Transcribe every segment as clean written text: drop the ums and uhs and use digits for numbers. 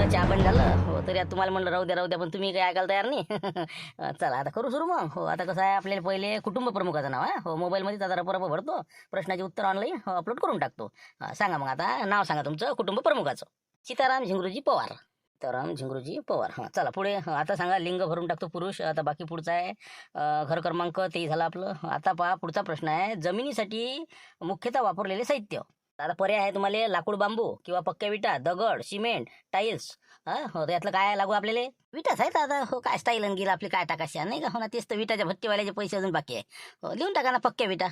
झालं, चहा पण झालं. हो, तरी आता तुम्हाला म्हणलं राहू द्या, पण तुम्ही काही ऐकायला तयार नाही. चला आता करू सुरू मग. हो, आता कसं आहे, आपल्याला पहिले कुटुंब प्रमुखाचं नाव आहे. हो, मोबाईलमध्ये आता रप भरतो, प्रश्नाचे उत्तर ऑनलाईन अपलोड करून टाकतो. सांगा मग आता नाव सांगा तुमचं कुटुंब प्रमुखाचं. सीताराम झिंगरूजी पवार. सीताराम झिंगरूजी पवार. हां, चला पुढे. आता सांगा लिंग भरून टाकतो पुरुष. आता बाकी पुढचं आहे घर क्रमांक तेही झालं आपलं. आता पहा पुढचा प्रश्न आहे जमिनीसाठी मुख्यतः वापरलेले साहित्य. आता पर्याय आहे तुम्हाला लाकूड, बांबू किंवा पक्क्या विटा, दगड, सिमेंट, टाईल्स. हा हो, यातलं काय लागू आपल्याला? विटाच आहेत. आता हो, काय स्टाईल गेला आपली काय टाकायची नाही का? हो ना, तेच तर विटाच्या भट्टीवाल्याचे पैसे अजून बाकी आहे. हो, लिहून टाका ना पक्क्या विटा.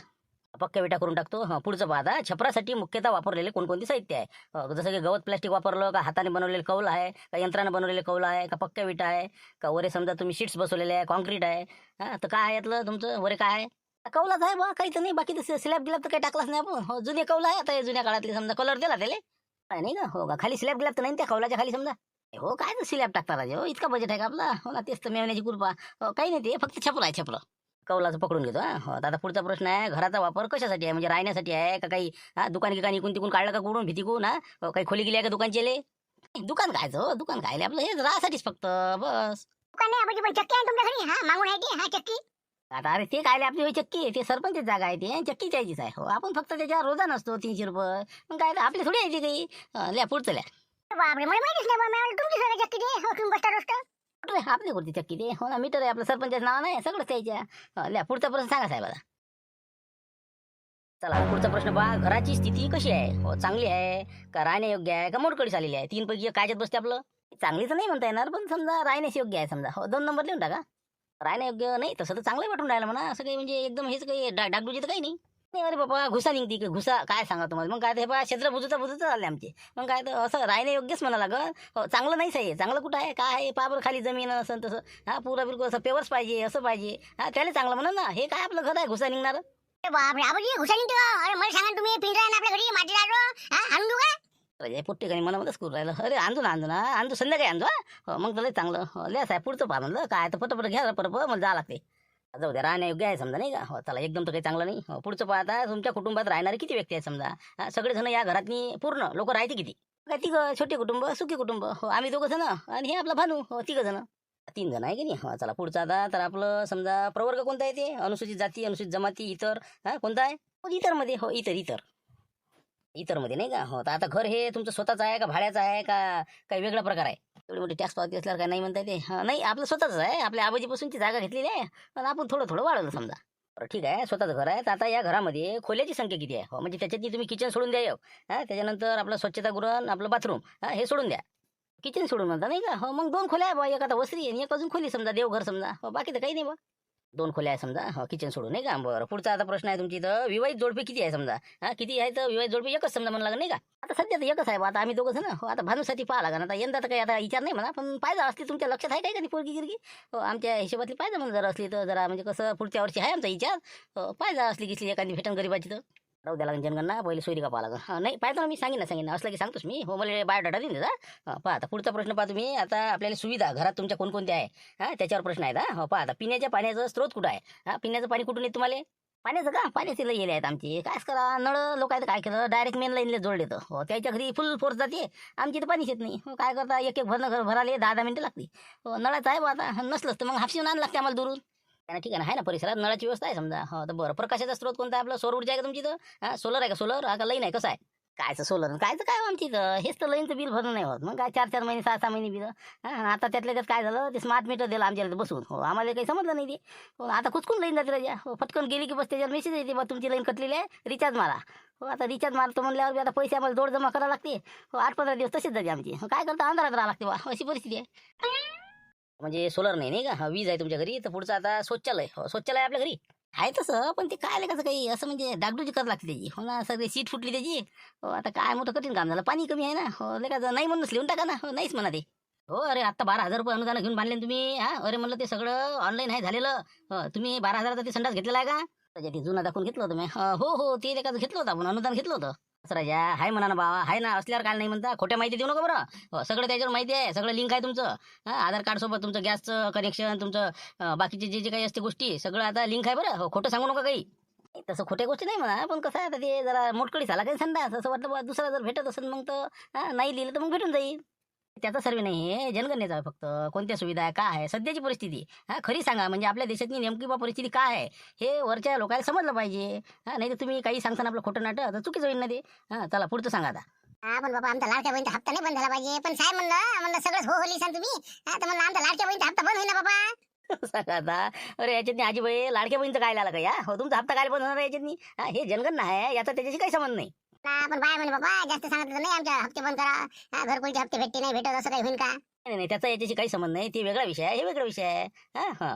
पक्क्या विटा करून टाकतो. हं, पुढचं पाहता छपरासाठी मुख्यतः वापरलेले कोणकोणते साहित्य आहे. जसं की गवत प्लास्टिक वापरलं का, हाताने बनवलेले कौल आहे का, यंत्रानं बनवलेले कौल आहे का, पक्क्या विटा आहे का, वरे समजा तुम्ही शीट्स बसवलेले आहे, कॉन्क्रीट आहे. हा, तर काय आहे यातलं तुमचं वरे काय आहे? कौलाच आहे बा, काहीच नाही बाकी. तर स्लॅब गिलॅब तर काही टाकलाच नाही आपण. हो, जुने कौल आहे. आता हे जुन्या काळातले समजा कलर दिला त्याला नाही का? हो का, खाली स्लॅब गिलॅब तर नाही त्या कौलाच्या खाली समजा. हो, काय तर स्लॅब टाकता राजे. हो, इतका बजेट आहे का आपला? हो ना, तेच तर मेवण्याची कृपा. हो, काही नाही, ते फक्त छपर आहे छपर. कौलाचं पकडून घेतो. हा हो, आता पुढचा प्रश्न आहे घराचा वापर कशासाठी आहे, म्हणजे राहण्यासाठी आहे का काही दुकान गिकान इकून तिकून काढलं का कुठून भीतीकून? हो, काही खोली गेली आहे का दुकानचे? दुकान खायचं हो, दुकान खायला आपलं हे राहासाठीच फक्त बस. दुकान आहे म्हणजे चक्की आहे तुमच्या घरी? हा, मागून आहे ती हा चक्की. आता अरे ते खायला आपली होय चक्की, ते सरपंच जागा आहे, ते चक्की त्याचीच आहे. हो, आपण फक्त त्याच्यावर रोजा नसतो 300 रुपये. मग काय आपली थोडी आहे ती काही. लिहा पुढचं लिहा. बापरे, मला माहितीच नाही बा. मला तुमची सगळी चक्की दे. हो, तुम्ही बसता रोस्ट. कुठे आपली होती चक्की ते. हो ना, मीटर आहे आपलं, सरपंचाचं नाव नाही सगळं त्याच्या. लिहा पुढचा प्रश्न सांगा साहेब आता. चला पुढचा प्रश्न पहा घराची स्थिती कशी आहे. हो, चांगली आहे का, राहण्यायोग्य आहे का, मोडकळीस आलेली आहे? तीन पैकी कायच्यात बसते आपलं? चांगली तर नाही म्हणता येणार, पण समजा राहण्यास योग्य आहे समजा. हो, 2 नंबर लिहून टाका. राहण्यायोग्य नाही तसं तर चांगलं वाटून राहिलं म्हणा. असं काही म्हणजे एकदम हेच काही डागडुजी तर काही नाही. नाही अरे बाबा, घुसा निघते की घुसा, काय सांगा तुम्हाला. मग काय ते बा क्षेत्र बुजूचा चालले आमचे. मग काय तर असं राहण्यायोग्यच म्हणा लागल. हो, चांगलं नाहीच आहे. चांगलं कुठं आहे, काय आहे, पाबर खाली जमीन असं तसं. हा, पुरा बिलकुल असं पेवर्स पाहिजे, असं पाहिजे. हा, त्याला चांगलं म्हणा ना. हे काय आपलं घर आहे घुसा निघणार? बापरे, आबाजी हुशारी निघते का? अरे मला सांगा, तुम्ही पिंजरा आहे ना आपल्या घरी माती लाडो? हा, आणून देऊ का? अरे पुट्टे काही मनामध्येच करून राहिलं. अरे आणतो संध्याकाळी आणतो. हो, मग तर लय चांगलं. हो, लिहा साहेब पुढचं पहा म्हणलं. काय तर पटपट घ्या परप, मला जावं लागते. जाऊ द्या, राहण्यायोग्य आहे समजा नाही का? हो, चला एकदम तर काही चांगलं नाही. हो, पुढचं पाहता तुमच्या कुटुंबात राहणारे किती व्यक्ती आहेत समजा? सगळेजण या घरातनी पूर्ण लोक राहते किती? काय तिघं, छोटे कुटुंब सुखी कुटुंब. हो, आम्ही 2 जण आणि हे आपला भानू. हो, 3 जण. 3 जण आहे की नाही? हो, चला पुढचा आता तर आपलं समजा प्रवर्ग कोणता आहे ते? अनुसूचित जाती, अनुसूचित जमाती, इतर. कोणता आहे? हो, इतर मध्ये. हो, इतर मध्ये नाही का? हो, तर आता घर हे तुमचं स्वतःचं आहे का भाड्याचं आहे का काही वेगळा प्रकार आहे? एवढी मोठी टॅक्स पावती असल्यावर काय नाही म्हणता येते? नाही, आपलं स्वतःच आहे. आपल्या आबाजीपासूनची जागा घेतलेली आहे पण आपण थोडं थोडं वाढवलं समजा. बरं ठीक आहे, स्वतःचं घर आहे. तर आता या घरामध्ये खोल्याची संख्या किती आहे? हो, म्हणजे त्याच्यातनी तुम्ही किचन सोडून द्या एक. त्याच्यानंतर आपलं स्वच्छतागृह आणि आपलं बाथरूम हे सोडून द्या. किचन सोडून म्हणता नाही का? हो, मग 2 खोल्या आहे बा, एक आता वसरी आणि एक अजून खोली समजा देवघर समजा. हो, बाकी तर काही नाही बा. 2 खोल्या आहे समजा. हो, किचन सोडून नाही का? बरं, पुढचा आता प्रश्न आहे तुमची इथं विवाहित जोडपे किती आहे समजा? किती आहे तर विवाहित जोडपे एकच समजा म्हणा लागेल नाही का? आता सध्या तर एकच आहे बा. आता आम्ही 2 जण. हो, आता भानूसाठी पाहा लागेल. आता यंदा तर काही आता विचार नाही म्हणा, पण पाहिजे असली तुमच्या लक्षात आहे काय कधी पोरगी गिरगी? हो, आमच्या हिशोबातली पाहिजे म्हणून जर असली तर जरा म्हणजे कसं पुढच्या वर्षी आहे आमचा विचार. हो, पाहिजे असली किसली एखादी भेटन गरीबाची तर राहू द्या लागेल जनगणना पहिले सोयरी का पाहा लागेल. नाही पाहतो ना मी, सांगेन असलं की सांगतोच मी. हो, मला बायोडाटा देऊन देता. पहा आता पुढचा प्रश्न पहा तुम्ही. आता आपल्याला सुविधा घरात तुमच्या कोणकोणत्या आहे त्याच्यावर प्रश्न आहेत. हो, पहा आता पिण्याच्या पाण्याचा स्रोत कुठं आहे? पिण्याचं पाणी कुठून येत तुम्हाला? पाण्याचं का? पाण्याचे लई येले आहेत आमचे. कायच करा, नळ लोक आहेत काय केलं डायरेक्ट मेन लाईनला जोडले तर. हो, त्याच्या घरी फुल फोर्स जाते. आमची तर पाणीच येत नाही. हो, काय करता, एक भरणं घर भराले 10-10 मिनिटं लागते. हो, नळाचं आहे बा. आता नसलंच तर मग हापशीवर आणायला लागते आम्हाला दुरून. त्यानं ठीक आहे ना परिसरात नळाची व्यवस्था आहे समजा. हो, तर बरं, प्रकाशाचा स्रोत कोणता आहे आपला? सौर ऊर्जा आहे का तुमची इथं? सोलर आहे का? सोलर का लाईन आहे? कसं आहे? कायचं सोलर कायचं काय आमची इथं? हेच तर लाईनचं बिल भरणं नाही होत. मग काय 4-4 महिने 6-6 महिने बिल. आता त्यातल्या त्यात काय झालं, ते स्मार्ट मीटर दिलं आमच्या इथं बसून. हो, आम्हाला काही समजलं नाही ते. हो, आता कुचकून लाईन जाते राजा. हो, फटकन गेली की बस त्याच्यावर मेसेज येते बा तुमची लाईन कटलेली आहे, रिचार्ज मारा. हो, आता रिचार्ज मारतो म्हणल्यावर आता पैसे आम्हाला जोड जमा करावं लागते. हो, 8-15 दिवस तसेच जाते आमची. हो, काय करता, अंधारात राहावं लागते बा, अशी परिस्थिती आहे. म्हणजे सोलर नाही का? वीज आहे तुमच्या घरी. तर पुढचं आता शौचालय. हो, शौचालय आपल्या घरी आहे तसं, पण ते काय कसं काही असं म्हणजे डागडुजी करावं लागते त्याची. हो ना, सगळी सीट फुटली त्याची. हो, आता काय मोठं कठीण काम झालं, पाणी कमी आहे ना. हो, लेकाचं नाही म्हणूनच लिहून टाका ना. हो, नाहीच म्हणा ते. हो, अरे आता 12,000 रुपये अनुदान घेऊन बांधले ना तुम्ही. अरे म्हणलं ते सगळं ऑनलाईन आहे झालेलं. हो, तुम्ही 12,000चा ते संडास घेतलेला आहे का? त्याच्या ते जुना दाखवून घेतलं होतं मी. हो, ते लेकाचं घेतलं होतं आपण, अनुदान घेतलं होतं. असं राजा हाय म्हणा ना बाबा, हाय ना, असल्यावर काय नाही म्हणता. खोट्या माहिती देऊ नका बरं. हो, सगळं त्याच्यावर माहिती आहे, सगळं लिंक आहे तुमचं. आधार कार्ड सोबत तुमचं गॅसचं कनेक्शन, तुमचं बाकीचे जे जे काही असते गोष्टी सगळं आता लिंक आहे बरं. हो, खोटं सांगू नका काही. नाही, तसं खोट्या गोष्टी नाही म्हणा, पण कसं आहे आता ते जरा मोटकळी झाला काही संडास असं वाटलं बा दुसरा जर भेटत असेल मग तर नाही लिहिलं तर मग भेटून जाईल. त्याचा सर्वे नाही आहे, जनगणनेचा आहे फक्त. कोणत्या सुविधा आहे, काय आहे, सध्याची परिस्थिती. खरी सांगा म्हणजे आपल्या देशातली नेमकी बा परिस्थिती काय आहे हे वरच्या लोकांना समजलं पाहिजे. नाही तर तुम्ही काही सांगता आपलं खोटं नाटक तर चुकीचं होईल ना ते. चला पुढचं सांगा आता. पण बाबा आमचा लाडक्या बहिणीचा हप्ता नाही बंद झाला पाहिजे. पण साहेब म्हणलं सगळंच हो लिहिसान तुम्ही. तर म्हणलं आमचा लाडक्या बहिणीचा हप्ता बंद होईल ना बाबा. सांगा आता. अरे याच्यातनी आजीबाई लाडक्या बहिणीचं काय आला का या? हो तुमचा हप्ता काय बंद होणार आहे याच्यातनी? हे जनगणना आहे, याचा त्याच्याशी काही संबंध नाही. पण बाय म्हणे बाबा जास्त सांगितलं नाही आमच्या हप्ते बंद करा. घरकुलचे हप्ते भेटते नाही भेटत असं काही होईल का? नाही नाही त्याचा याच्याशी काही संबंध नाही. ते वेगळा विषय आहे, हे वेगळा विषय आहे.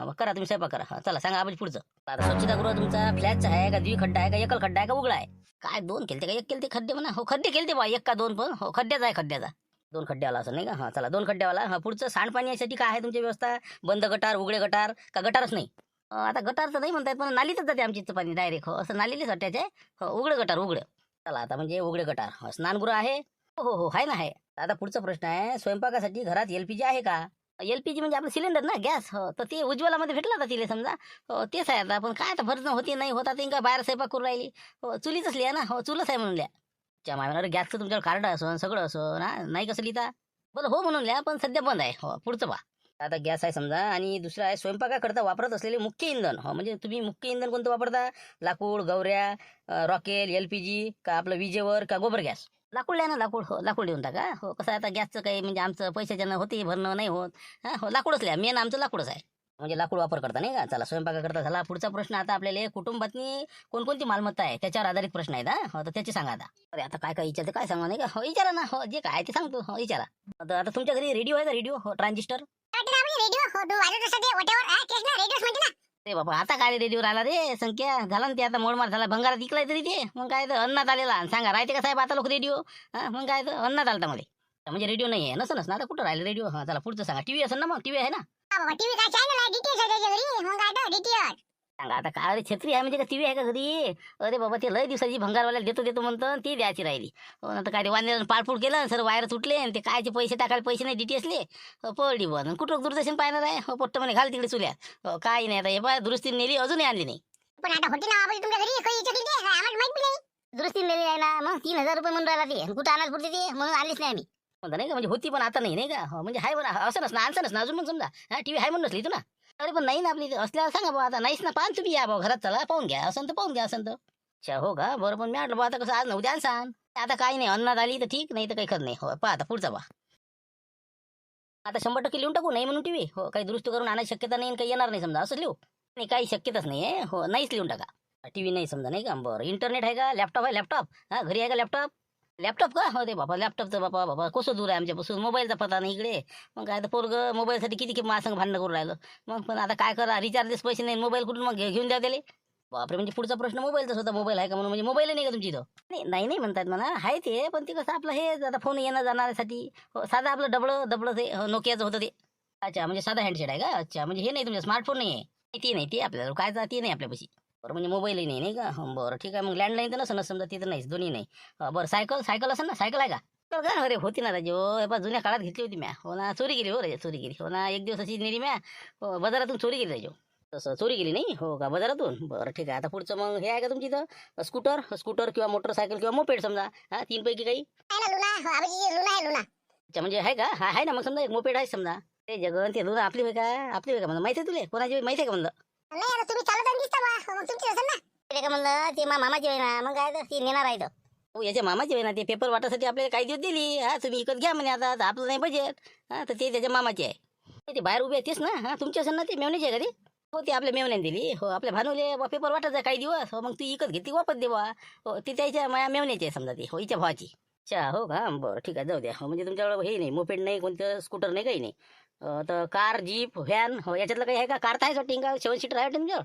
मग करा तुम्ही स्वयंपाक करा. चला सांगा आपण पुढचं. आता स्वच्छतागृह तुमचा फ्लॅटचा आहे का, द्विखड्डा आहे का, एकल खड्डा आहे का, उघडा आहे? काय दोन केलते का एक केलते खड्डे म्हणा? हो खड्डे केलते बा, एक का दोन पण. हो खड्ड्याचा आहे, खड्ड्याचा. दोन खड्ड्यावाला असं नाही का? चला दोन खड्ड्यावाला. पुढचं सांडपाण्यासाठी काय आहे तुमची व्यवस्था? बंद गटार, उघडे गटार का गटारच नाही? आता गटार तर नाही म्हणतायत पण नालीतच जाते आमची इथं पाणी डायरेक्ट. हो असं नालीलेच अट्ट्याचे. हो उघडे गटार उघडं. चला आता म्हणजे उघडे गटार. स्नानगृह आहे? हो हो हो आहे ना आहे. आता पुढचा प्रश्न आहे, स्वयंपाकासाठी घरात एलपीजी आहे का? एलपीजी म्हणजे आपलं सिलेंडर ना, गॅस. हो तर ते उज्ज्वलामध्ये भेटला आता तिला समजा. हो तेच आहे आता. पण काय आता भरणं होते नाही होता ते काय बाहेर स्वयंपाक करून राहिली. हो चुलीच लिहा ना. हो चुलच आहे म्हणून लिहा. अरे गॅसचं तुमच्याकडे कार्ड असो सगळं असो ना, नाही कसं लिहिता? बरं हो म्हणून लिहा पण सध्या बंद आहे. हो पुढचं पहा. आता गॅस आहे समजा आणि दुसरं आहे स्वयंपाकाकरता वापरत असलेले मुख्य इंधन. हो म्हणजे तुम्ही मुख्य इंधन कोणतं वापरता? लाकूड, गवऱ्या, रॉकेल, एलपीजी का आपलं विजेवर का गोबर गॅस? लाकूड लिहा ना लाकूड. हो लाकूड लिहून टाका. हो कसं आहे आता गॅसचं काही म्हणजे आमचं पैशाच्यानं होते भरणं नाही होत. हो लाकूडच लिहा. मेन आमचं लाकूडच आहे. म्हणजे लाकूड वापर करता नाही का? चला स्वयंपाकाकरता झाला. पुढचा प्रश्न आता आपल्याला कुटुंबातनी कोणकोणती मालमत्ता आहे त्याच्यावर आधारित प्रश्न आहेत. हो तर त्याची सांगा आता. अरे आता काय काय विचारते काय सांगा नाही का? हो विचारा ना. हो जे काय ते सांगतो. हो विचारा. आता तुमच्या घरी रेडिओ आहे का? रेडिओ हो ट्रान्झिस्टर? रेडिओ हो तू वाजत असते वटेवर तेच ना रेडिओ म्हणते ना. ते बाबा आता काय रेडिओ राहिला रे संख्या झाला ना ते आता मोडमार झाला भंगारात इकलाय तरी ते. मग काय तर अन्नात आलेला आणि सांगा राहते का साहेब आता लोक रेडिओ? मग काय तर अन्नात आलता मध्ये. म्हणजे रेडिओ नाही आहे नसं ना आता कुठं राहिलं रेडिओ? चला पुढचं सांगा. टीव्ही असेल ना? मग टीव्ही आहे ना? बाबा टीव्ही काय चॅनल आहे डीटीएच आहे त्याच्या घरी. मग काय तर डीटीएच. सांगा आता काय अरे छत्री आहे म्हणजे का टीव्ही आहे का घरी? अरे बाबा ते लय दिवसाची भंगारवाल्याला देतो देतो म्हणतं ती द्यायची राहिली. नंतर काय ते वांद्यानं पाळपूळ केलं सर वायर तुटले आणि ते कायचे पैसे टाकायला पैसे नाही डीटीएसले. पडली बन कुठं दूरदर्शन पाहणार आहे? हो पोट्ट म्हणे घाल तिकडे चुल्यात. काही नाही आता हे पाय दुरुस्ती नेली अजूनही आणली नाही. पण आता होती ना बाबा तुमच्या घरी काही चकली ते आम्हाला माहित बी नाही. दुरुस्ती नेली आहे ना. मग 3,000 रुपये म्हणून राहिला ते. कुठं आणायला पुरते ते म्हणून आणलीच नाही आम्ही. म्हणता नाही का म्हणजे होती पण आता नाही नाही का? म्हणजे हाय बरं असं नसणं आणसं नसणं अजून पण समजा. टीव्ही हाय म्हणून नसली तू ना. अरे पण नाही ना आपली असल्यावर सांगा बाबा आता नाहीच ना पाहा तुम्ही या बाबा घरात चला पाहून घ्या असं तर पाहून घ्या असं तर. अच्छा हो का बरं पण मी म्हटलं आता कसं आज नव्हत्या सांग. आता काही नाही अन्नात आली तर ठीक नाही तर काही खरं नाही. हो पहा आता पुढचा पहा. आता 100% लिहून टाकू नाही म्हणून टीव्ही. हो काही दुरुस्त करून आणायची शक्यता नाही काही येणार नाही समजा असं लिहू. नाही काही शक्यताच नाही आहे. हो नाहीच लिहून टाका. टीव्ही नाही समजा नाही का? बरं इंटरनेट आहे का? लॅपटॉप आहे लॅपटॉप? घरी आहे का लॅपटॉप? लॅपटॉप का? हो दे बाबा लॅपटॉपचं बाबा बाबा कसं दूर आहे आमच्यापासून. मोबाईलचा पत्ता नाही इकडे. मग काय तर पोरगं मोबाईलसाठी किती माझं भांडणं करून राहिलं. मग पण आता काय करा रिचार्जच पैसे नाही मोबाईल कुठून मग घेऊन द्या त्याला. बापरे म्हणजे पुढचा प्रश्न मोबाईलचाच होता. मोबाईल आहे का म्हणून म्हणजे मोबाईल नाही का तुमची इथं? नाही नाही म्हणतात म्हणा आहे ते पण ते कसं आपलं हे आता फोन येणं जाण्यासाठी. हो साधं आपलं डबळं डबळं ते नोकियाचं होतं ते. अच्छा म्हणजे साधा हँडसेट आहे का? अच्छा म्हणजे हे नाही तुमच्या स्मार्टफोन नाही आहे ते नाही ते आपल्याला काय ते नाही आपल्यापाशी. बरं म्हणजे मोबाईलही नाही नाही का? बरं ठीक आहे मग लँडलाईन तर नसं समजा तिथं नाहीच दोन्ही नाही. बरं सायकल सायकल असेल ना सायकल आहे का? तर का अरे होती ना राजो हे जुन्या काळात घेतली होती म्या. हो ना चोरी गेली हो रे चोरी गेली. हो ना एक दिवस अशी नेली म्या. हो बाजारातून चोरी गेली राजो. तसं चोरी गेली नाही हो का बाजारातून? बरं ठीक आहे आता पुढचं मग हे आहे का तुमची इथं स्कूटर स्कूटर किंवा मोटरसायकल किंवा मोपेड समजा. तीनपैकी काही? आहे ना लुना हो आबाजी लुना आहे लुना. अच्छा म्हणजे आहे का? आहे ना मग समजा एक मोपेड आहे समजा. ते जगन ते लुना आपली का आपली का म्हणलं माहिती आहे तुला कोणाची माहिती आहे का म्हणलं? नाही आता तुम्ही चालत आणि दिसता बा मग तुमची असेल ना. ते का म्हणलं ते मामाची आहे ना मग काय तर ती नेणार आहे तर. हो याच्या मामाची आहे ना ते पेपर वाटासाठी आपल्याला काही दिवस दिली. तुम्ही विकत घ्या म्हणे आता आपलं नाही बजेट. तर ते त्याच्या मामाची आहे. ते बाहेर उभे तेच ना. तुमची असेल ना ते मेवण्याची आहे का ती? हो ते आपल्या मेवण्याने दिली. हो आपल्या भानुले पेपर वाटत आहे काही दिवस. हो मग ती विकत घेतली वापस देवा. हो ती त्याच्या माझ्या मेवण्याची आहे समजा ती हो हिच्या भावाची. अच्छा हो का बरं ठीक आहे जाऊ द्या. हो म्हणजे तुमच्याकडे हे नाही मोपेड नाही कोणतं स्कूटर नाही काही नाही. तर कार जीप व्हॅन हो याच्यातलं काही आहे का? कार तर आहेच वाटते का? 7 सीटर आहे वाटते तुमच्यावर?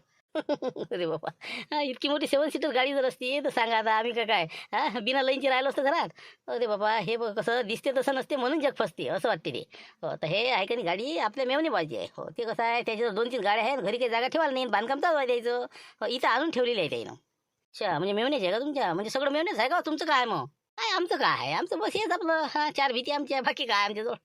अरे बाबा इतकी मोठी 7 सीटर गाडी जर असती तर सांगा आता आम्ही का काय बिना लाईनची राहिलो असतं घरात. अरे बाबा हे कसं दिसते तसं नसते म्हणून जग फसते असं वाटते ते. हो तर हे आहे का नाही गाडी आपल्या मेवणी पाहिजे आहे. हो ते कसं आहे त्याच्यावर 2-3 गाड्या आहेत घरी काही जागा ठेवायला नाही बांधकाम चालू आहे द्यायचं. इथं आणून ठेवलेलं आहे त्यानं. अच्छा म्हणजे मेवण्याची आहे का तुमच्या? म्हणजे सगळं मेवण्याच आहे का तुमचं काय मग? काय आमचं काय आहे आमचं बस हेच आपलं 4 भीती आमची आहे बाकी काय आमच्याजवळ.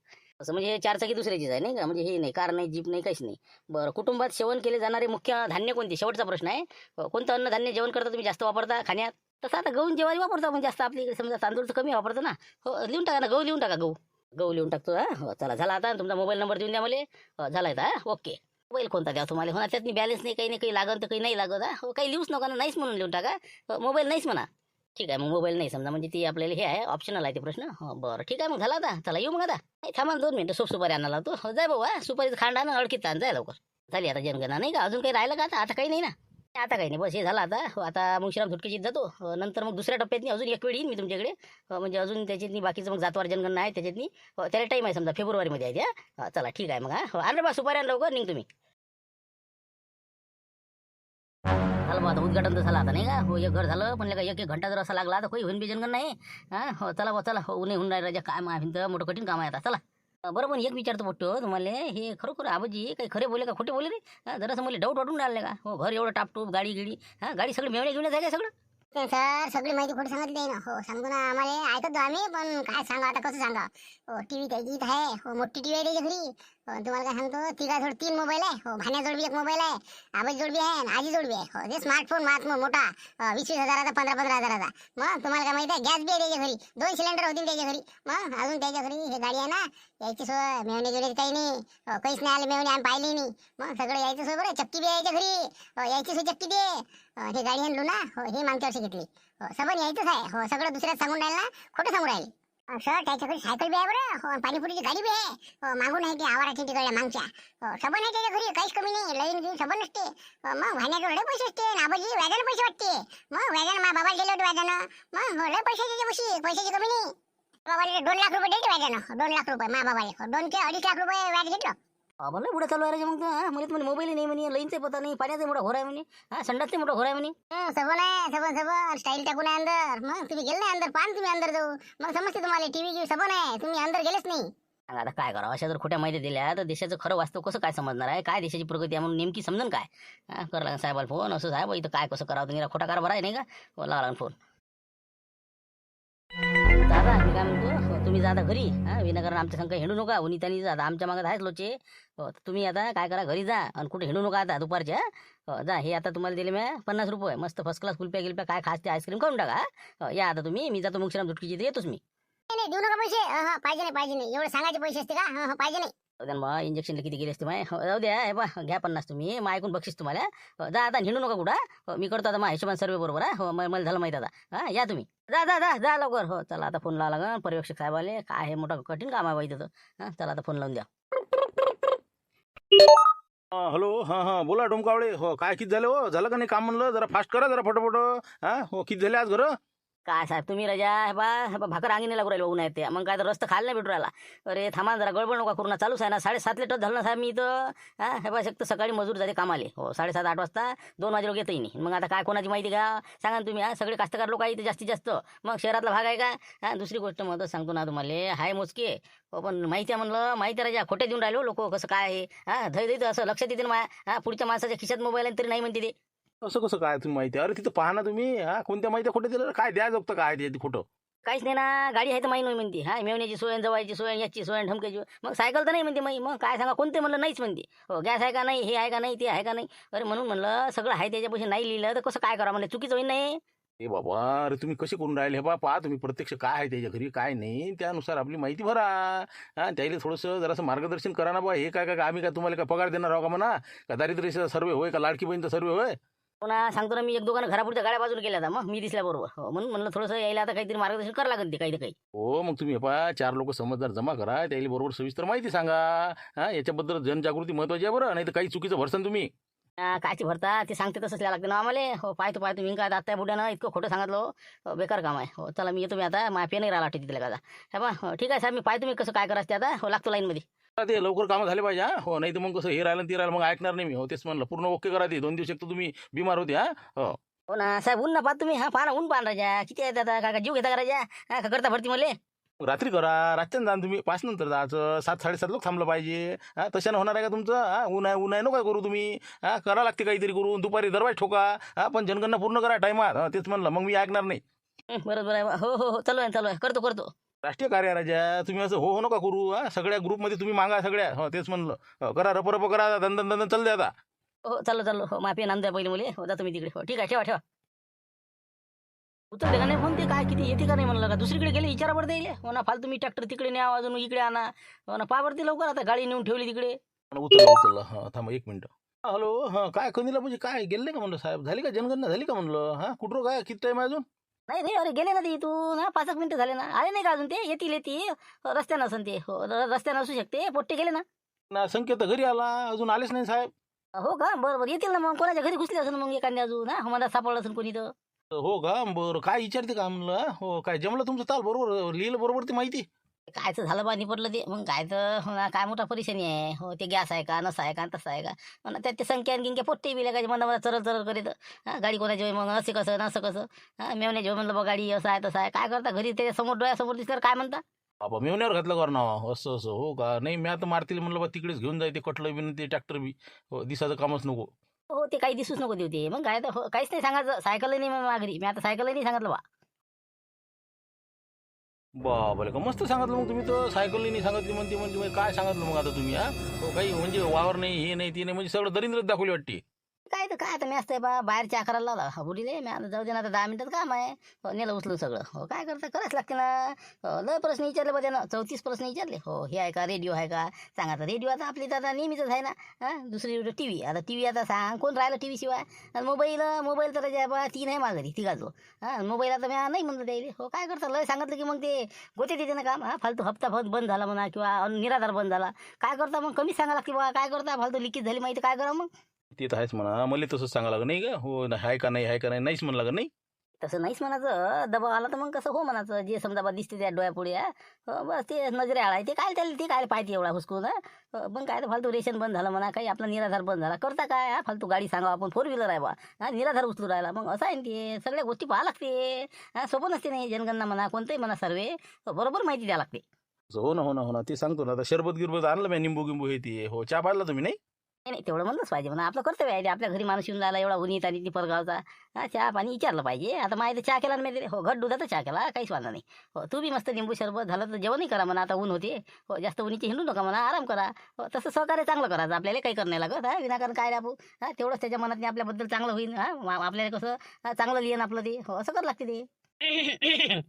असं म्हणजे हे 4 चाकी दुसऱ्याचीच आहे नाही का? म्हणजे हे नाही कार नाही जीप नाही काहीच नाही. बरं कुटुंबात सेवन केले जाणारे मुख्य धान्य कोणते? शेवटचा प्रश्न आहे. कोणतं अन्नधान्य जेवण करता तुम्ही जास्त वापरता खाण्यात? तसं आता गहू ज्वारी वापरता म्हणजे जास्त आपल्या इकडे समजा तांदूळचं कमी वापरतो ना. हो लिहून टाका ना गहू लिहून टाका गहू. गहू लिहून टाकतो हा. हो चला झाला आता तुमचा मोबाईल नंबर देऊन द्या मला. हो झाला आता ओके. मोबाईल कोणता द्या तुम्हाला हो ना त्यात बॅलन्स नाही काही नाही काही लागत तर काही नाही लागत हा. हो काही लिहूच नका ना नाहीच म्हणून लिहून टाका. मोबाईल नाहीच म्हणा. ठीक आहे मग मोबाईल नाही समजा म्हणजे ती आपल्याला हे आहे ऑप्शनल आहे ते प्रश्न. हो बरं ठीक आहे मग झाला आता चला येऊ मग आता. नाही थांबा 2 मिनिटं सोप सुपारी आणायला लावतो. हो जाय भाऊ हा सुपारीचं खांड आणा अडकीत आण जाय लवकर. झाली आता जनगणना नाही का अजून काही राहिलं का आता आता काही नाही ना. आता काही नाही बस हे झालं आता. हो आता मुंशीराम झुटकेजीत जातो. नंतर मग दुसऱ्या टप्प्यातनी अजून एक वेळ येईन मी तुमच्याकडे. म्हणजे अजून त्याच्यातनी बाकीचं मग जातवार जनगणना आहे त्याच्यातनी. त्याला टाईम आहे समजा फेब्रुवारीमध्ये आहे त्या. चला ठीक आहे मग हा. हो आणलं बा सुपारी आण लवकर निघ तुम्ही. झालं बा आता उद्घाटन तर झालं आता नाही का. हो एक घर झालं म्हणलं का एक एक घंटा जर असा लागला तर काही होईन बी जनगणना नाही. हा हो चला बा चला हो उन्हे होऊन राहिलं काय माहिती मोठं कठीण काम आहे आता चला. बरं पण एक विचारतो पट्टो तुम्हाला हे खरोखर आबाजी काही खरे बोले का खोटे बोले रे. जरासं मला डाऊट वाटून राहिले का. हो घर एवढं टापटूप गाडी गिडी हा गाडी सगळी मेवणे घेऊन आहे का सगळं. सर सगळी माहिती खोटी सांगितली आहे ना. हो सांगू ना आम्हाला ऐकतो आम्ही पण काय सांगा आता कसं सांगा. हो टीव्ही त्याची आहे. हो मोठी टीव्ही आहे त्याच्या घरी. हो तुम्हाला काय सांगतो तिघाजवळ 3 मोबाईल आहे. हो भाण्याजवळ बी एक मोबाईल आहे. आबाजीजवळ बी आहे आणि आजीजवळ बी आहे. हो ते स्मार्टफोन मोठा 20-20 हजाराचा 15-15 हजाराचा. मग तुम्हाला काय माहिती आहे गॅस बी आहे त्याच्या घरी 2 सिलेंडर होतील त्याच्या घरी. मग अजून त्याच्या घरी हे गाडी आहे ना यायची सोय मेवणे गेले काही नाही. हो, काहीच नाही आले मेवणे आम्ही पाहिले नाही. मग सगळं यायचं सोय बरं चक्की बी आहे याच्या घरी. हो यायची सोय चक्की दे. हे गाडी आणलो ना हो हे मागच्या वर्षी घेतली. हो सबन यायचंच आहे. हो सगळं दुसऱ्याच सांगून राहिलं ना खोटं सांगून राहिले. सर त्याच्याकडे सायकल बी आहे बरं. हो पाणीपुरीची गाडी बी आहे. हो मागून आहे ती आवाराची तिकडल्या मागच्या. हो सबन आहे त्याच्या घरी काहीच कमी नाही लाईन घेऊन सबन नसते. मग भाण्याकडे लय पैसे असते आणि आबाजी व्याजानं पैसे वाटते. मग व्याजानं माझ्या बाबाला दिले होते व्याजानं. मग हो लय पैसे त्याच्या पैशाची कमी नाही. बाबाला 2 लाख रुपये द्यायचे व्याजानं. 2 लाख रुपये माझ्या बाबाला 2 ते 2.5 लाख रुपये व्याज घेतलं. मला पुढे चालू आहे रे मग मला म्हणे मोबाईल नाही म्हणे लाईनचा पता नाही पाण्याचा मोठा घोर आहे म्हणे. हा संडासचा मोठा घोर आहे म्हणे. सबन आहे सबन स्टाईल टाकून आहे अंदर. मग तुम्ही गेले नाही अंदर पान तुम्ही अंदर जाऊ मग समजते तुम्हाला टीव्ही सबन आहे तुम्ही अंदर गेलेच नाही. सांगा आता काय करावं अशा जर खोट्या माहिती दिल्या तर देशाचं खरं वास्तव कसं काय समजणार आहे काय देशाची प्रगती आहे म्हणून नेमकी समजून काय. करावं लागेल साहेबाला फोन असं साहेब इथं काय कसं करावं तुम्ही खोटा कारभार आहे नाही का. लावा लागेल फोन. दादा मी काय म्हणतो तुम्ही जा आता घरी हा विनाकारण आमच्या संग हिंडू नका उन्ही त्यांनी जा आमच्या मागत आहेच लोचे. तुम्ही आता काय करा घरी जा आणि कुठे हिंडू नका आता दुपारच्या. जा हे आता तुम्हाला दिले मी 50 रुपये मस्त फर्स्ट क्लास कुल्प्या गिल्प्या काय खास ते आईस्क्रीम खाऊन टाका. या आता तुम्ही मी जातो मुंशीराम झुटकीची येतोच मी. नाही देऊ नका पैसे. पाहिजे नाही एवढे सांगायचे पैसे असते का. पाहिजे नाही. मग इंजेक्शनला किती गेले असते माय. जाऊ द्या हे बा घ्या 50 तुम्ही मग ऐकून बक्षीस तुम्हाला. जा आता हिंडू नका कुठं मी करतो आता मग हिशोबान सर्वे बरोबर आहे. हो मला झालं माहिती आता या तुम्ही जा जा जा जा लवकर. हो चला आता फोन लावा लागेल पर्यवेक्षक साहेबाले काय हे मोठं कठीण काम आहे बाई तिथं. चला आता फोन लावून द्या. हॅलो हां हां बोला डोमकावळे. हो काय किती झालं हो झालं का नाही काम म्हणलं जरा फास्ट करा जरा फटोफट. हां हो किती झाले आज घरं. काय साहेब तुम्ही रजा हे बा भाकर अंगीने लागू राहिलो उन्हाळ्यात ते मग काय तर रस्ता खायला नाही भेटू राहिला. अरे थांबा जरा गडबड नका करू ना चालूच आहे ना 7:30 टच झालं ना साहेब मी इथं. हे बा फक्त सकाळी मजूर जाते कामाले. हो 7:30-8 वाजता 2 वाजे लोक येतही नाही. मग आता काय कोणाची माहिती का सांगा ना तुम्ही. सगळे कास्तकार लोक आहे इथे जास्तीत जास्त. मग शहरातला भाग आहे का. दुसरी गोष्ट मग सांगतो ना तुम्हाला हाय मोजके. हो पण माहिती आहे म्हणलं माहिती राजा खोटे देऊन राहिलो लोक कसं काय आहे. धैर्य असं लक्षात येते ना पुढच्या माणसाच्या खिशात मोबाईल आहे तरी नाही म्हणते ते. असं कसं काय तुम्ही माहिती अरे तिथं पाहा ना तुम्ही. कोणत्या माहिती खोटं दिलं काय द्या जगतं काय ते खोटं. काहीच नाही ना गाडी आहे तर माही नाही म्हणते. मेवण्याची सोय जवायची सोय याची सोय ढमक्याची. मग सायकल तर नाही म्हणते माई. मग काय सांगा कोणते म्हणलं नाहीच म्हणते. हो गॅस आहे का नाही हे आहे का नाही ते आहे का नाही. अरे म्हणून म्हणलं सगळं आहे त्याच्यापाशी नाही लिहिलं तर कसं काय करा म्हणलं चुकीचं होईल नाही. ए बाबा अरे तुम्ही कसे करून राहिले हे पहा तुम्ही प्रत्यक्ष काय आहे त्याच्या घरी काय नाही त्यानुसार आपली माहिती भरा. त्याला थोडंसं जरासं मार्गदर्शन करा ना बा. हे काय काय आम्ही काय तुम्हाला काय पगार देणार आहो का म्हणा का दारिद्र्य सर्वे होय का लाडकी बहीणचा सर्वे होय. पुन्हा सांगतो ना मी 1-2 घरापुरच्या गाड्या बाजूला केल्या आता मग मी दिसल्याबरोबर. म्हणून म्हणलं थोडंसं यायला आता काहीतरी मार्गदर्शन करावं लागेल ते काही ना काही. हो मग तुम्ही हे पहा 4 लोक समजदार जमा करा त्याला बरोबर सविस्तर माहिती सांगा. याच्याबद्दल जनजागृती महत्वाची आहे बरं नाही तर काही चुकीचं भरसन तुम्ही. कायची भरता ते सांगते तसंच लिहावं लागतं ना आम्हाला. हो पाहतो मी काय आता बुड्यानं इतकं खोटं सांगितलं. बेकार काम आहे. हो चला मी येतो मी आता माफी नाही राहिला वाटते तिथल्या का. हे बा ठीक आहे साहेब मी पाहतो मी कसं काय करायचं ते आता. हो लागतो लाईनमध्ये. ते लवकर कामं झाले पाहिजे. हो नाही तर मग कसं हे राहिलं ते राहिलं मग ऐकणार नाही मी. हो तेच म्हणलं पूर्ण ओके करा ते 2 दिवस एक तर तुम्ही बिमार होते. हो हो ना साहेब ऊन ना पाहत तुम्ही. पाहा ऊन पाहा राजा किती आहे आता का जीव घेता का राजा का करता भरती मला. रात्री करा रातच्यानं जा तुम्ही 5 नंतर जायचं 7-7:30 लोक थांबलं पाहिजे. तशानं होणार आहे का तुमचं. ऊन आहे नको काय करू तुम्ही. करा लागते काहीतरी करून दुपारी दरवाज ठोका. पण जनगणना पूर्ण करा टायमात. तेच म्हणलं मग मी ऐकणार नाही. बरोबर आहे. हो हो हो चालू आहे करतो. राष्ट्रीय कार्य राजा तुम्ही असं हो नका करू. सगळ्या ग्रुपमध्ये तुम्ही मागा सगळ्या. हो तेच म्हणलं करा रप करा दन चाल द्या आता. हो चाललो हो माफी नांद द्या पहिले मुले. हो जातो मी तिकडे. हो ठीक आहे ठेवा. उचलते का नाही फोन ते काय किती येते का नाही म्हणलं का दुसरीकडे गेले विचारा बरं द्यायला हो ना फालतू मी ट्रॅक्टर तिकडे न्या अजून इकडे आणा हो ना पा बरं ते लवकर आता गाडी नेऊन ठेवली तिकडे. उचलला हां थांबा 1 मिनिट. हॅलो हां काय कंदीला म्हणजे काय गेले का म्हणलं साहेब झाली का जनगणना झाली का म्हणलं हां कुठं काय किती टाईम अजून. नाही नाही अरे गेले ना ते इथून हा 5 मिनिटं झाले ना आले नाही का अजून ते येतील रस्त्यानं असन ते हो रस्त्यानं असू शकते पोट्टे गेले ना. ना संकेत घरी आला अजून आलेच नाही साहेब. हो का बरं बरं येतील ना मग कोणाच्या घरी घुसले असेल मग एखाद्या अजून हा मला सापडलं असेल कोणी तर. हो का बरं काय विचारते का म्हणलं हो काय जमलं तुमचं ताल बरोबर लिहिलं बरोबर ती माहिती. कायचं झालं बा निपटलं ते मग काय तर हो ना काय मोठा परेशानी आहे हो ते गॅस आहे का नसा आहे का तसं आहे का हो ना त्यात ते संख्या गिंक्या पोट्टे बिल्या काय मला मला चरल चरल करीत हा गाडी कोणाची होय मग असे कसं नसं कसं हा मेवण्याची होय म्हणलं बा गाडी असं आहे तसं आहे काय करता घरी ते समोर डोळ्यासमोर दिसल्यावर काय म्हणता. बाबा मेवण्यावर घातलं कर ना असं असं हो का नाही मी आता मारतील म्हणलं बा तिकडेच घेऊन जायते कटलं बी ते ट्रॅक्टर बी हो दिसाचं कामच नको. हो ते काही दिसूच नको देऊ ते मग काय तर हो, काहीच नाही सांगायचं सायकलही नाही मग घरी मी आता सायकलही नाही सांगितलं बा. बाबा का मस्त सांगितलं मग तुम्ही तर सायकलनी नाही सांगितली म्हणते म्हणजे मग काय सांगितलं मग आता तुम्ही हा हो काही म्हणजे वावर नाही हे नाही ते नाही म्हणजे सगळं दरिंद्रच दाखवली वाटते. काय तर काय आता मी असतंय बा बाहेरच्या आकाराला लावला हा बुडीले मी आता जाऊ दे ना आता 10 मिनिटात काम आहे हो नेलं उचलून सगळं हो काय करता करायच लागते ना हो लय प्रश्न विचारले बा त्यानं 34 प्रश्न विचारले हो हे आहे का रेडिओ आहे का सांगा आता रेडिओ आता आपली तर आता नेहमीच आहे ना हा दुसरी टी व्ही आता टी व्ही आता सांग कोण राहिलं टी व्ही शिवाय आणि मोबाईल तर जे बा 3 आहे माझ्या घरी तिघाचो हा मोबाईल आता मी नाही म्हणलं द्यायला हो काय करता लय सांगितलं की मग ते गोते देते ना काम हा फालतू हप्ता बंद झाला म्हणा किंवा निराधार बंद झाला काय करता मग कमी सांगा लागते बा काय करता फालतू लिकेज झाली माहिती काय करा मग. ते तर आहेच म्हणा मला तसंच सांगा लागत नाही का हो आहे का नाही नाहीच म्हणलं लागत नाही. तसं नाहीच म्हणायचं दबाव आला तर मग कसं हो म्हणायचं जे समजा बा दिसते त्या डोळ्यापुढे हो बस ते नजरे आळाय ते काय त्याला ते काय पाहिजे एवढा हुसकून मग काय तर फालतू रेशन बंद झालं म्हणा काही आपला निराधार बंद झाला करता काय हा फालतू गाडी सांगा आपण 4 व्हीलर आहे बा हा निराधार उचलू राहिला मग असं आहे ना ते सगळ्या गोष्टी पाहा लागते हा सोपं नसते नाही जनगणना म्हणा कोणतंही म्हणा सर्वे बरोबर माहिती द्यावं लागते. हो ना हो ना हो ना ते सांगतो ना आता शरबत गिरबत आणलं मी निंबू गिंबू हे ते हो चहा पाजला तुम्ही नाही. नाही नाही तेवढं म्हणलंच पाहिजे म्हणा आपलं कर्तव्य आहे ते आपल्या घरी माणूस येऊन राहिला एवढा उन्हीत आणि ती परगावचा हा चहा पाणी विचारलं पाहिजे आता माहिती चहा केला ना मी हो घट दुधाचा चहा केला काहीच वाटलं नाही हो तू बी मस्त लिंबू शरबत झालं तर जेवणही करा म्हणा आता ऊन होते हो जास्त उन्हीची हिंडू नका म्हणा आराम करा हो तसं सहकार्य चांगलं करायचं आपल्याला काही करणे लागत हा विनाकारण काय राबू हा तेवढंच त्याच्या मनात आपल्याबद्दल चांगलं होईल हा आपल्याला कसं चांगलं लिहिण आपलं ते हो असं करावं लागते ते.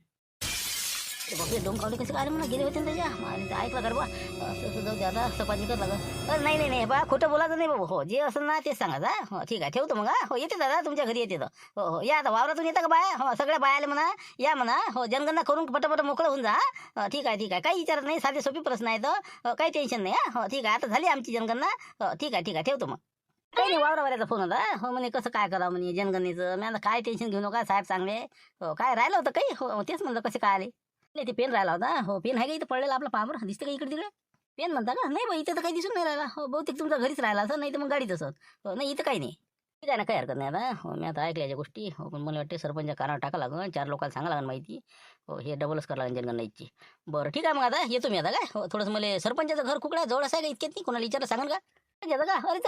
बापरे डोंकावले कसे काय म्हणा गेले होते ना त्याच्या आणि ते ऐकलं कर बा असं जाऊ दे आता सपानी कर लागत नाही नाही नाही बा खोटं बोलायचं नाही बाबा हो जे असेल ना तेच सांगा हो ठीक आहे ठेवतो मग हो येते दादा तुमच्या घरी येते हो हो या आता वावरातून येतं का बाया हो सगळ्या बायाले म्हणा या म्हणा हो जनगणना करून पटापट मोकळं होऊन जा ठीक आहे काही विचारत नाही साधे सोपी प्रश्न आहेत काही टेन्शन नाही हो ठीक आहे आता झाली आमची जनगणना हो ठीक आहे ठेवतो मग. काही नाही वावरावाल्याचा फोन होता हो म्हणे कसं काय करा म्हणे जनगणनेचं मी आता काय टेन्शन घेऊ नका साहेब चांगले हो काय राहिलं होतं काही हो तेच म्हणलं कसे काय आले नाही ते पेन राहिला होता हो पेन आहे का इथं पडलेला आपला पावर दिसतं का इकडे तिकडे पेन म्हणता का नाही बा इथं तर काही दिसून नाही राहिला हो बहुतेक तुमच्या घरीच राहिला असं नाही तर मग गाडीत असत हो नाही इथं काही नाही ठीक आहे ना काही हरकत नाही आता हो मी आता ऐकल्या याच्या गोष्टी हो पण मला वाटते सरपंच कानावर टाका लागन 4 लोकांना सांगा लागन माहिती हो हे डबलच करावं लागेल जनगणनेची. बरं ठीक आहे मग आता येतो मी आता काय हो थोडंसं मला सरपंचाचं घर कुकडा जवळच आहे का इतक्यात नाही कोणाला विचारलं सांगाल का घेतं का अरे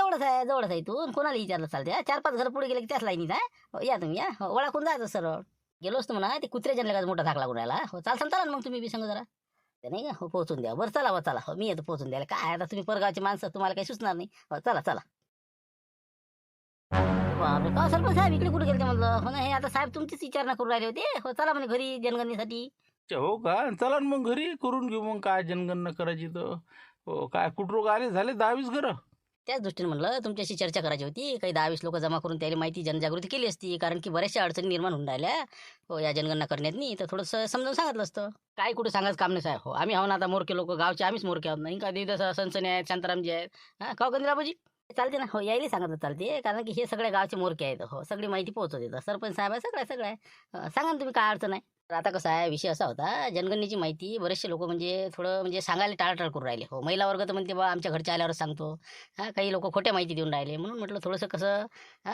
जवळच आहे तू कोणाला विचारलं चालते 4-5 घर पुढे गेले की त्याच लाईनीत आहे हो या तुम्ही या हो ओळखून जायचं सरळ गेलो असतो म्हणा ते कुत्र्याच्या लगाच मोठा धाक लागून राहिला हो चला मग तुम्ही बी सांगा जरा ते नाही का हो पोहोचून द्या बरं चला हो मी येतो पोहोचून द्यायला काय आता तुम्ही परगावची माणसं तुम्हाला काही सुचणार नाही हो चला बापरे का सरपंच साहेब इकडे कुठे गेले म्हणलं हो ना हे आता साहेब तुमचीच विचारणा करून राहिले होते हो चला म्हणे घरी जनगणनेसाठी. हो का चला ना मग घरी करून घेऊ मग काय जनगणना करायची तर हो काय कुठं आले झाले 10-20 घरं. त्याच दृष्टीने म्हणलं तुमच्याशी चर्चा करायची होती काही 10-20 लोक जमा करून त्याला माहिती जनजागृती केली असती कारण की बऱ्याचशा अडचणी निर्माण होऊन राहिल्या हो या जनगणना करण्यात नाही तर थोडंसं समजावून सांगितलं असतं काय कुठे सांगायचं काम नाही साहेब हो आम्ही आहो ना आता मोरके लोक गावचे आम्हीच मोरके आहोत नाही का देवदास सनसने आहेत शांतारामजी आहेत हा का गंधराबाजी चालते ना हो यायला सांगितलं चालते कारण की हे सगळे गावचे मोरके आहेत हो सगळी माहिती पोहोचवत येतं सरपंच साहेब आहे सगळं आहे सांगा ना तुम्ही काय अडचण आहे. तर आता कसं आहे विषय असा होता जनगणनेची माहिती बरेचसे लोक म्हणजे थोडं म्हणजे सांगायला टाळाटाळ करून राहिले हो महिला वर्ग तर म्हणते बा आमच्या घरच्या आल्यावरच सांगतो हां काही लोक खोट्या माहिती देऊन राहिले म्हणून म्हटलं थोडंसं कसं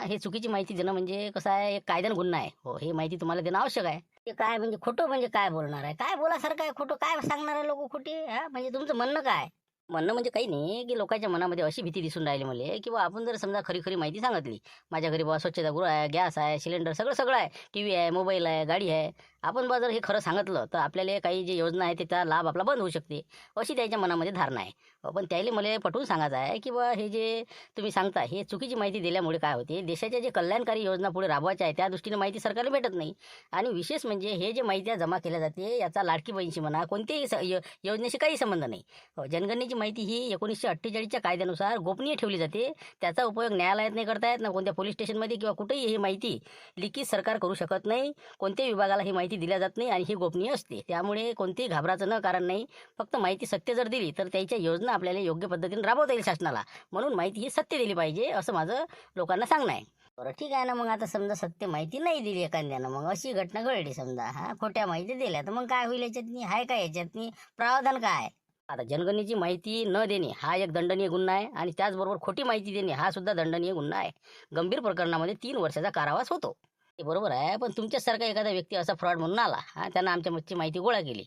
हे चुकीची माहिती देणं म्हणजे कसं आहे एक कायद्यानं गुन्हा आहे हो हे माहिती तुम्हाला देणं आवश्यक आहे. ते काय म्हणजे खोटं म्हणजे काय बोलणार आहे काय बोलासारखं आहे खोटं काय सांगणार आहे लोक खोटे म्हणजे तुमचं म्हणणं काय म्हणणं म्हणजे काही नाही की लोकांच्या मनामध्ये अशी भीती दिसून राहिली मला की बा आपण जर समजा खरी खरी माहिती सांगितली, माझ्या घरी बा स्वच्छतागृह आहे, गॅस आहे, सिलेंडर सगळं सगळं आहे, टी व्ही आहे, मोबाईल आहे, गाडी आहे, आपण बा जर हे खरं सांगितलं तर आपल्याला काही जे योजना आहे त्याचा लाभ आपला बंद होऊ शकते, अशी त्याच्या मनामध्ये धारणा आहे. पण त्याला मला पटवून सांगायचं आहे की बा हे जे तुम्ही सांगता हे चुकीची माहिती दिल्यामुळे काय होते, देशाच्या जे कल्याणकारी योजना पुढे राबवायच्या आहे त्या दृष्टीने माहिती सरकारला भेटत नाही. आणि विशेष म्हणजे हे जे माहिती जमा केल्या जाते याचा लाडकी बहीणशी म्हणा कोणत्याही योजनेशी काही संबंध नाही. जनगणनेची माहिती ही 1948च्या कायद्यानुसार गोपनीय ठेवली जाते. त्याचा उपयोग न्यायालयात नाही करता येत, ना कोणत्या पोलीस स्टेशनमध्ये किंवा कुठेही ही माहिती लिखित सरकार करू शकत नाही. कोणत्याही विभागाला ही माहिती दिल्या जात नाही आणि ही गोपनीय असते. त्यामुळे कोणतेही घाबराचं न कारण नाही. फक्त माहिती सत्य जर दिली तर त्याच्या योजना आपल्याला योग्य पद्धतीने राबवता येईल शासनाला. म्हणून माहिती ही सत्य दिली पाहिजे असं माझं लोकांना सांगणं आहे. बरं ठीक आहे ना, मग आता समजा सत्य माहिती नाही दिली एखाद्यानं, मग अशी घटना घडली समजा, खोट्या माहिती दिल्या तर मग काय होईल याच्यातनी, आहे काय याच्यातनी प्रावधान काय? आता जनगणनेची माहिती न देणे हा एक दंडनीय गुन्हा आहे आणि त्याचबरोबर खोटी माहिती देणे हा सुद्धा दंडनीय गुन्हा आहे. गंभीर प्रकरणामध्ये 3 वर्षाचा कारावास होतो. ते बरोबर आहे, पण तुमच्यासारखा एखादा व्यक्ती असा फ्रॉड म्हणून आला, त्यानं आमच्या माहिती गोळा केली,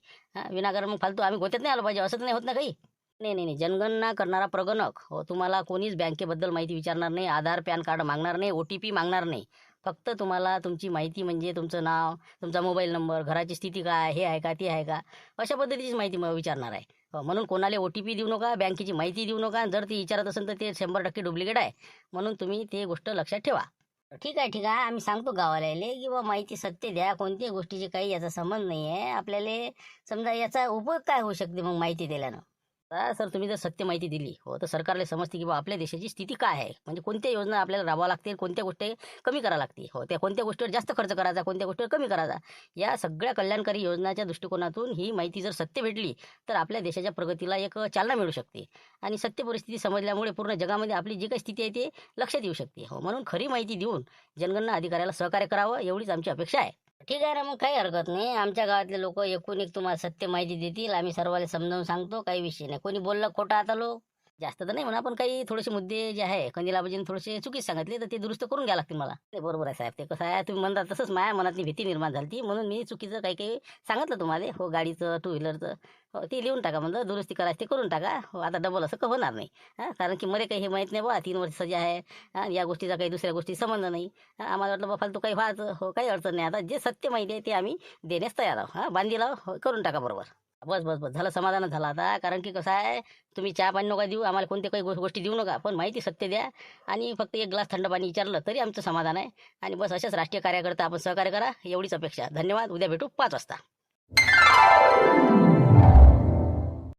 विनाकारण मग फालतू आम्ही गोत्यात नाही आलो पाहिजे, असं तर नाही होत ना काही. नाही नाही नाही, जनगणना करणारा प्रगणक तुम्हाला कोणीच बँकेबद्दल माहिती विचारणार नाही, आधार पॅन कार्ड मागणार नाही, OTP मागणार नाही. फक्त तुम्हाला तुमची माहिती म्हणजे तुमचं नाव, तुमचा मोबाईल नंबर, घराची स्थिती काय, हे आहे का ते आहे का, अशा पद्धतीची माहिती विचारणार आहे. म्हणून कोणाला OTP देऊ नका, बँकेची माहिती देऊ नका. जर ती विचारत असेल तर ते 100% डुप्लिकेट आहे. म्हणून तुम्ही ते गोष्ट लक्षात ठेवा. ठीक आहे ठीक आहे, आम्ही सांगतो गावाला किंवा माहिती सत्य द्या, कोणत्याही गोष्टीची काही याचा संबंध नाही आहे आपल्याला. समजा याचा उपयोग काय होऊ शकते मग माहिती दिल्यानं? सर तुम्ही जर सत्य माहिती दिली तर सरकारला समजते की बा आपल्या देशाची स्थिती काय आहे, म्हणजे कोणत्या योजना आपल्याला राबवावं लागतील, कोणत्या गोष्टी कमी करावं लागते, त्या कोणत्या गोष्टीवर जास्त खर्च करायचा, कोणत्या गोष्टीवर कमी करायचा. या सगळ्या कल्याणकारी योजनाच्या दृष्टिकोनातून ही माहिती जर सत्य भेटली तर आपल्या देशाच्या प्रगतीला एक चालना मिळू शकते. आणि सत्य परिस्थिती समजल्यामुळे पूर्ण जगामध्ये आपली जी काही स्थिती आहे ते लक्षात येऊ शकते. म्हणून खरी माहिती देऊन जनगणना अधिकाऱ्याला सहकार्य करावं एवढीच आमची अपेक्षा आहे. ठीक आहे ना, मग काही हरकत नाही. आमच्या गावातले लोक एकूण एक तुम्हाला सत्य माहिती देतील. आम्ही सर्वांना समजावून सांगतो, काही विषय नाही. कोणी बोललं खोटं आता लोक जास्त तर नाही म्हणा, पण काही थोडेसे मुद्दे जे आहे कंदिलाबाजीने थोडेसे चुकीचे सांगितले तर ते दुरुस्त करून घ्यावं लागतील मला. ते बरोबर आहे साहेब, ते कसं आहे तुम्ही म्हणता तसंच माझ्या मनातली भीती निर्माण झाली, म्हणून मी चुकीचं काही काही सांगितलं तुम्हाला. गाडीचं, 2 व्हीलरचं ते लिहून टाका म्हणलं, दुरुस्ती करायची ते करून टाका. आता डबल असं होणार नाही. कारण की मला काही हे माहीत नाही बा, 3 वर्ष सजा आहे. या गोष्टीचा काही दुसऱ्या गोष्टी संबंध नाही. आम्हाला वाटलं बा फालतू काही व्हायचं, काही अडचण नाही. आता जे सत्य माहिती आहे ते आम्ही देण्यास तयार आहोत. बांधी लाव, करून टाका बरोबर. बस बस बस झालं, समाधान झालं आता. कारण की कसं आहे, तुम्ही चहा पाणी नका देऊ आम्हाला, कोणत्या काही गोष्टी देऊ नका, पण माहिती सत्य द्या. आणि फक्त 1 ग्लास थंड पाणी विचारलं तरी आमचं समाधान आहे. आणि बस अशाच राष्ट्रीय कार्यकर्ता आपण सहकार्य करा एवढीच अपेक्षा. धन्यवाद. उद्या भेटू 5 वाजता.